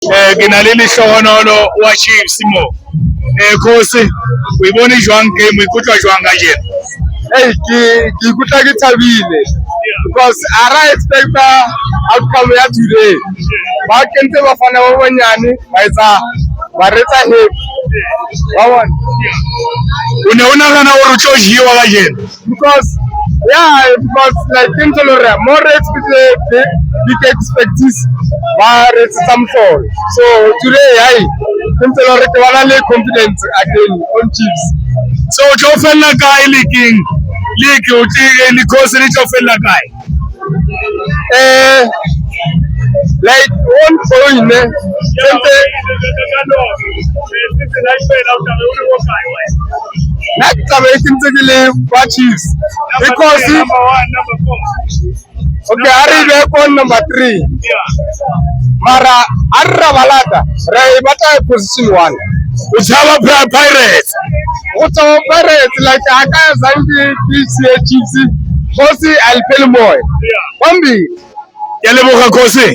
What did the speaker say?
Ke na le lehlohonolo wa Chiefs mo. Khosi o ibone jwang game o ikutlwa jwang ka jeno? Hey, ke ikutlwa ke thabile because I expect outcome ya today. Ba kentse bafana ba banyane ba retsa happy. Ba bona. O ne o nagana gore o tlo jiwa ka jeno? Because like kentse lore more expected big expects ba retsa mhlolo. So today kentse lore ke bana le confidence again on Chiefs. So o tlo fella kae league o tle le Khosi le tlo fella kae? Like one point next time I can take the Chiefs because okay, I read on number 3. Mara Arra Balata, Bata position 1. Utshaba Pirates. Utshaba Pirates like Aka Zangi Chiefs. Khosi I'll pay more. Bambi. Ke leboga Khosi.